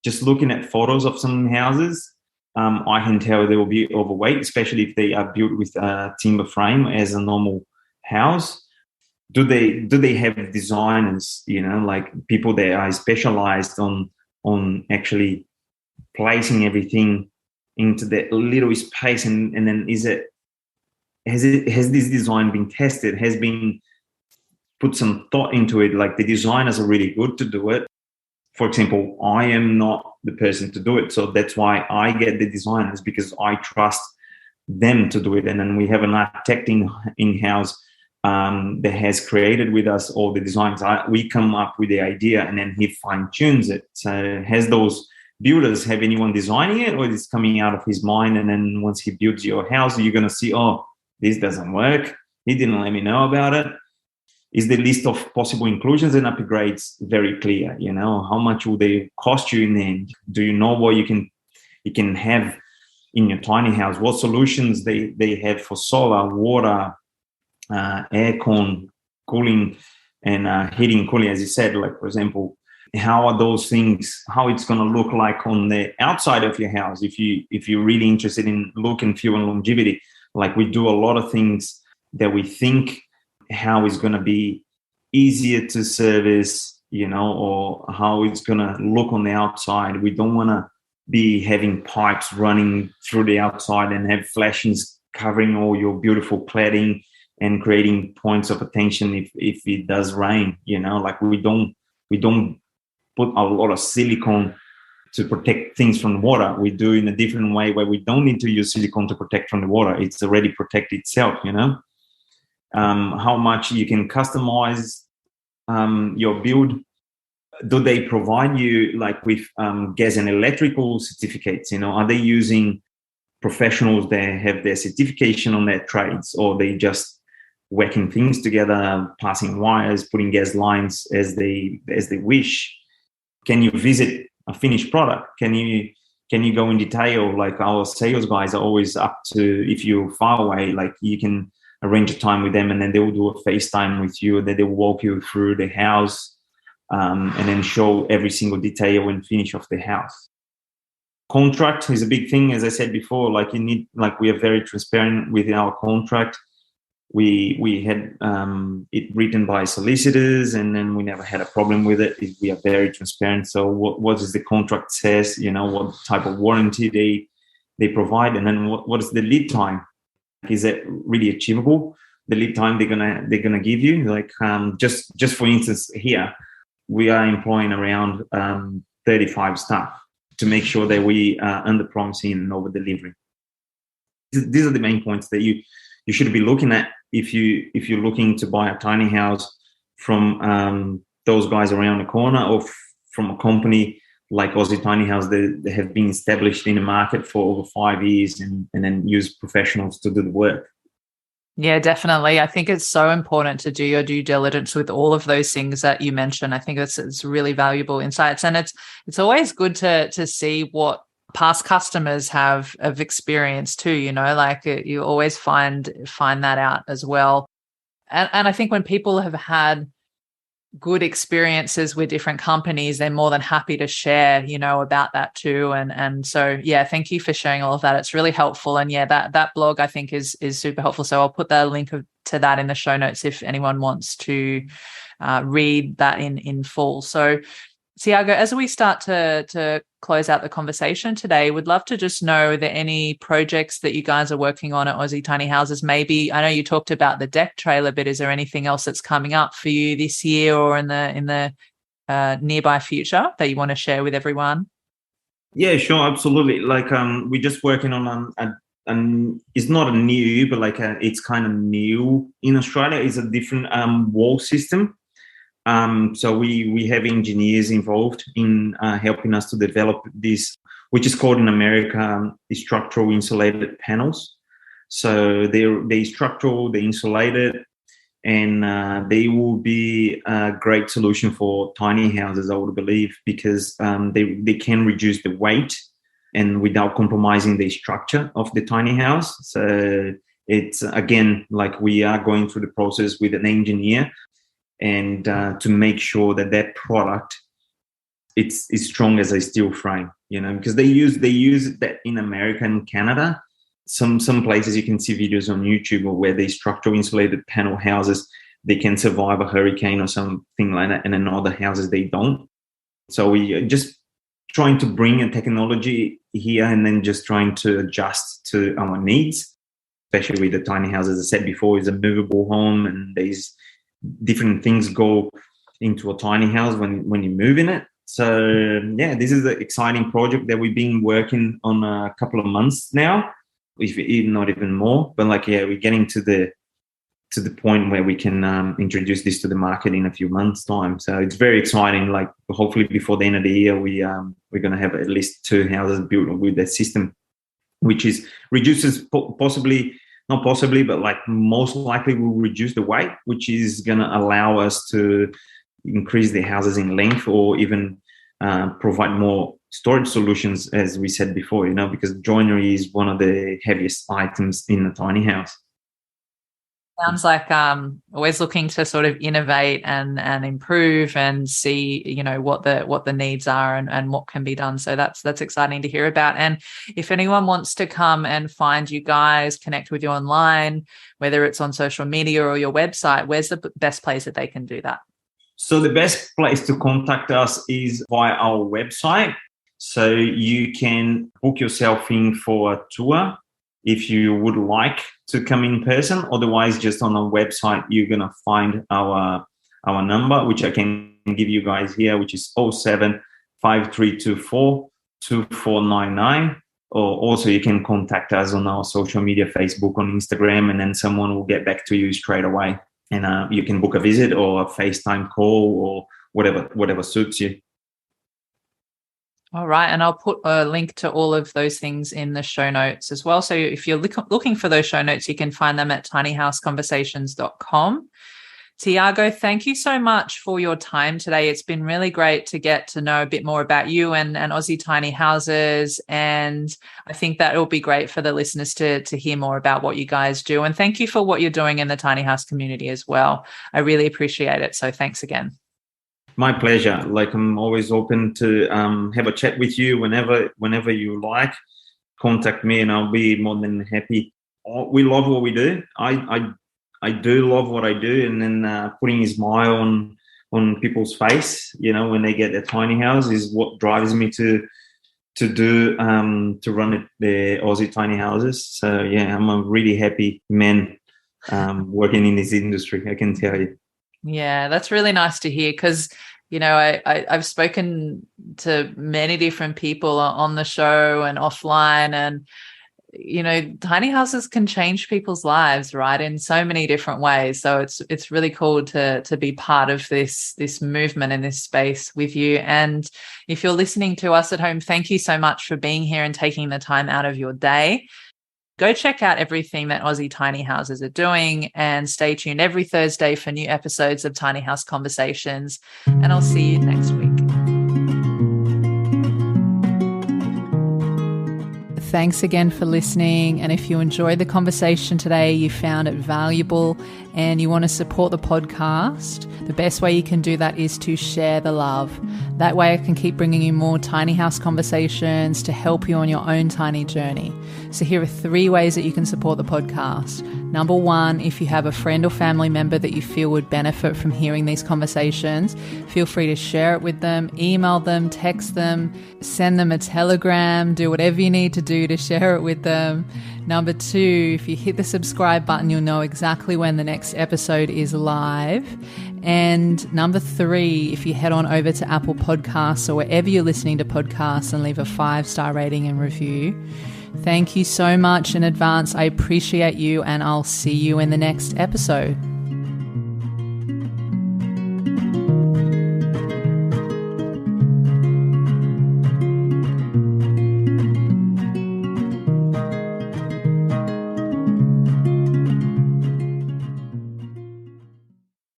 just looking at photos of some houses, I can tell they will be overweight, especially if they are built with a timber frame as a normal house. Do they have designers, like people that are specialized on actually placing everything into that little space, and then has this design been tested, has been put some thought into it. Like the designers are really good to do it. For example, I am not the person to do it. So that's why I get the designers, because I trust them to do it. And then we have an architect in-house that has created with us all the designs. We come up with the idea and then he fine-tunes it. So has those builders have anyone designing it, or is it coming out of his mind? And then once he builds your house, you're going to see, oh, this doesn't work. He didn't let me know about it. Is the list of possible inclusions and upgrades very clear? You know, how much will they cost you in the end? Do you know what you can have in your tiny house? What solutions they have for solar, water, aircon, cooling, and heating, cooling, as you said. Like, for example, how are those things? How it's going to look like on the outside of your house? If you're really interested in look and feel and longevity, like we do a lot of things that we think how it's going to be easier to service, you know, or how it's going to look on the outside. We don't want to be having pipes running through the outside and have flashings covering all your beautiful cladding and creating points of attention if it does rain, you know. Like we don't put a lot of silicone to protect things from water. We do in a different way where we don't need to use silicone to protect from the water. It's already protect itself, you know. How much you can customize your build. Do they provide you like with gas and electrical certificates? You know, are they using professionals that have their certification on their trades, or they just whacking things together, passing wires, putting gas lines as they wish? Can you visit a finished product? Can you go in detail? Like our sales guys are always up to, if you're far away, like you can arrange a time with them and then they will do a FaceTime with you, and then they'll walk you through the house and then show every single detail and finish of the house. Contract is a big thing, as I said before. Like you need, like we are very transparent with our contract. We had it written by solicitors, and then we never had a problem with it. We are very transparent. So what does the contract says? You know, what type of warranty they provide, and then what is the lead time? Is that really achievable? The lead time they're gonna give you, like just for instance, here we are employing around 35 staff to make sure that we are under promising and over delivering. These are the main points that you should be looking at if you're looking to buy a tiny house from those guys around the corner, or from a company like Aussie Tiny House. They have been established in the market for over 5 years and then use professionals to do the work. Yeah, definitely. I think it's so important to do your due diligence with all of those things that you mentioned. I think it's really valuable insights, and it's always good to see what past customers have of experience too. You know, like you always find that out as well. And I think when people have had good experiences with different companies, they're more than happy to share, you know, about that too. And so, yeah, thank you for sharing all of that. It's really helpful. And yeah, that blog I think is super helpful. So I'll put the link to that in the show notes if anyone wants to read that in full. So Thiago, as we start to close out the conversation today, would love to just know, are there any projects that you guys are working on at Aussie Tiny Houses? Maybe, I know you talked about the deck trailer, but is there anything else that's coming up for you this year or in the nearby future that you want to share with everyone? Yeah, sure, absolutely. Like we're just working on it's not a new, but like it's kind of new in Australia. It's a different wall system. So we have engineers involved in helping us to develop this, which is called in America structural insulated panels. So they're structural, they're insulated, and they will be a great solution for tiny houses, I would believe, because they can reduce the weight and without compromising the structure of the tiny house. So it's, again, like we are going through the process with an engineer and to make sure that product it's as strong as a steel frame, you know, because they use that in America and Canada. Some places you can see videos on YouTube where they structural insulated panel houses, they can survive a hurricane or something like that, and in other houses they don't. So we are just trying to bring a technology here and then just trying to adjust to our needs, especially with the tiny houses. As I said before, is a movable home, and there's different things go into a tiny house when you move in it. So yeah, this is an exciting project that we've been working on a couple of months now, if not even more. But like, yeah, we're getting to the point where we can introduce this to the market in a few months' time. So it's very exciting. Like, hopefully before the end of the year, we're going to have at least 2 houses built with that system, which is reduces not possibly, but like most likely will reduce the weight, which is going to allow us to increase the houses in length, or even provide more storage solutions, as we said before, because joinery is one of the heaviest items in a tiny house. Sounds like always looking to sort of innovate and improve and see, what the needs are and what can be done. So that's exciting to hear about. And if anyone wants to come and find you guys, connect with you online, whether it's on social media or your website, where's the best place that they can do that? So the best place to contact us is via our website. So you can book yourself in for a tour if you would like to come in person. Otherwise, just on our website, you're going to find our number, which I can give you guys here, which is 07 5324 2499. Or also you can contact us on our social media, Facebook, on Instagram, and then someone will get back to you straight away. And you can book a visit or a FaceTime call or whatever suits you. All right. And I'll put a link to all of those things in the show notes as well. So if you're looking for those show notes, you can find them at tinyhouseconversations.com. Thiago, thank you so much for your time today. It's been really great to get to know a bit more about you and Aussie Tiny Houses. And I think that it'll be great for the listeners to hear more about what you guys do. And thank you for what you're doing in the tiny house community as well. I really appreciate it. So thanks again. My pleasure. Like, I'm always open to have a chat with you whenever you like. Contact me and I'll be more than happy. We love what we do. I do love what I do, and then putting a smile on people's face, when they get their tiny house, is what drives me to run the Aussie Tiny Houses. So yeah, I'm a really happy man working in this industry, I can tell you. Yeah, that's really nice to hear, because I've spoken to many different people on the show and offline, and tiny houses can change people's lives, right, in so many different ways. So it's really cool to be part of this movement in this space with you. And if you're listening to us at home, thank you so much for being here and taking the time out of your day. Go check out everything that Aussie Tiny Houses are doing, and stay tuned every Thursday for new episodes of Tiny House Conversations. And I'll see you next week. Thanks again for listening. And if you enjoyed the conversation today, you found it valuable, and you want to support the podcast, the best way you can do that is to share the love. That way I can keep bringing you more tiny house conversations to help you on your own tiny journey. So here are 3 ways that you can support the podcast. Number 1, if you have a friend or family member that you feel would benefit from hearing these conversations, feel free to share it with them, email them, text them, send them a telegram, do whatever you need to do to share it with them. Number 2, if you hit the subscribe button, you'll know exactly when the next episode is live. And number 3, if you head on over to Apple Podcasts or wherever you're listening to podcasts and leave a 5-star rating and review. Thank you so much in advance. I appreciate you, and I'll see you in the next episode.